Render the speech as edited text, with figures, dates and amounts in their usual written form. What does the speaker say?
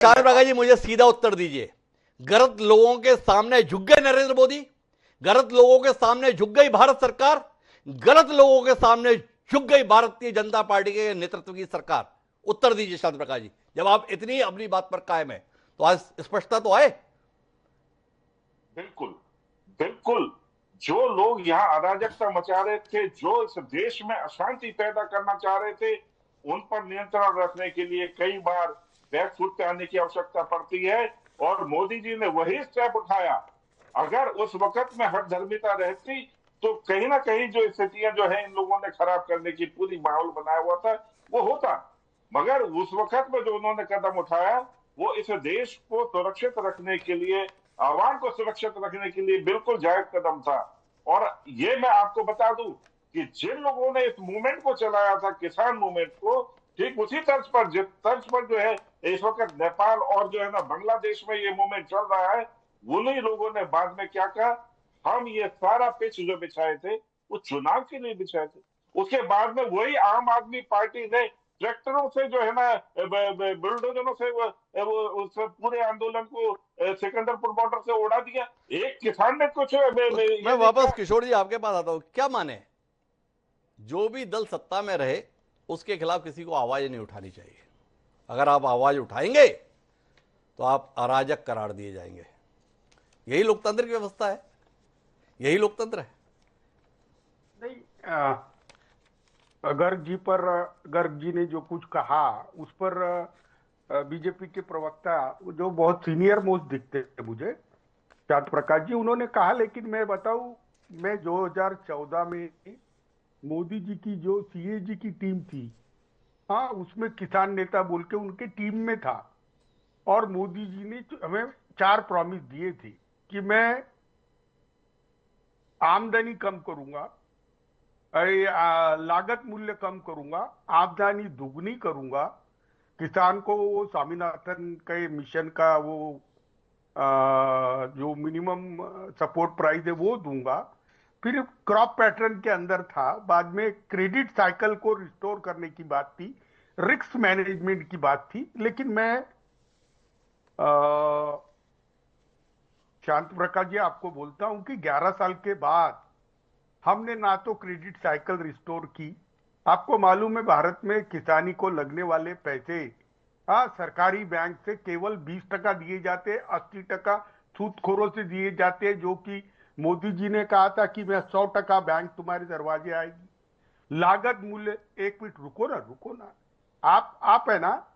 शान प्रकाश जी, मुझे सीधा उत्तर दीजिए। गलत लोगों के सामने झुक गए नरेंद्र मोदी, गलत लोगों के सामने झुक गई भारत सरकार, गलत लोगों के सामने झुक गई भारतीय जनता पार्टी के नेतृत्व की सरकार। उत्तर दीजिए शांत प्रकाश जी, जब आप इतनी अपनी बात पर कायम है तो आज स्पष्टता तो आए। बिल्कुल, बिल्कुल। जो लोग यहाँ अराजकता मचा रहे थे, जो इस देश में अशांति पैदा करना चाह रहे थे, उन पर नियंत्रण रखने के लिए कई बार बैक फुट पे आने की आवश्यकता पड़ती है, और मोदी जी ने वही स्टेप उठाया। अगर उस वक्त में हठधर्मिता रहती तो कहीं ना कहीं जो स्थितियां जो है इन लोगों ने खराब करने की पूरी माहौल बनाया हुआ था वो होता। मगर उस वक्त में जो उन्होंने कदम उठाया वो इस देश को सुरक्षित रखने के लिए, आवाम को सुरक्षित रखने के लिए बिल्कुल जायज कदम था। और ये मैं आपको बता दूं कि जिन लोगों ने इस मूवमेंट को चलाया था, किसान मूवमेंट को, ठीक उसी तर्ज पर, जिस तर्ज पर जो है इस वक्त नेपाल और जो है ना बांग्लादेश में ये मूवमेंट चल रहा है, उन्हीं लोगों ने बाद में क्या कहा, हम ये सारा पिच जो बिछाए थे वो चुनाव के लिए बिछाए थे। उसके बाद में वही आम आदमी पार्टी ने ट्रैक्टरों से जो है ना, बुलडोजरों से वो उस पूरे आंदोलन को सिकंदरपुर बॉर्डर से उड़ा दिया। एक किसान ने कुछ ये मैं नहीं वापस कहा। किशोर जी आपके पास आता हूं। क्या माने, जो भी दल सत्ता में रहे उसके खिलाफ किसी को आवाज नहीं उठानी चाहिए। अगर आप आवाज उठाएंगे तो आप अराजक करार दिए जाएंगे। यही लोकतंत्र की व्यवस्था है, यही लोकतंत्र है। नहीं, गर्ग जी ने जो कुछ कहा उस पर बीजेपी के प्रवक्ता, जो बहुत सीनियर मोस्ट दिखते हैं मुझे, शांत प्रकाश जी, उन्होंने कहा, लेकिन मैं बताऊं, मैं 2014 में मोदी जी की जो सीएजी की टीम थी, हाँ, उसमें किसान नेता बोल के उनके टीम में था। और मोदी जी ने हमें 4 प्रॉमिस दिए थे कि मैं आमदनी कम करूंगा, लागत मूल्य कम करूंगा, आमदनी दुगनी करूंगा, किसान को वो स्वामीनाथन के मिशन का वो जो मिनिमम सपोर्ट प्राइस है वो दूंगा। फिर क्रॉप पैटर्न के अंदर था, बाद में क्रेडिट साइकिल को रिस्टोर करने की बात थी, रिस्क मैनेजमेंट की बात थी। लेकिन मैं अ, शांत प्रकाश जी आपको बोलता हूं कि 11 साल के बाद हमने ना तो क्रेडिट साइकिल रिस्टोर की। आपको मालूम है, भारत में किसानी को लगने वाले पैसे, हाँ, सरकारी बैंक से केवल 20% दिए जाते, 80% सूदखोरों से दिए जाते, जो कि मोदी जी ने कहा था कि मैं 100% बैंक तुम्हारे दरवाजे आएगी। लागत मूल्य, एक मिनट रुको ना, रुको ना, आप है ना,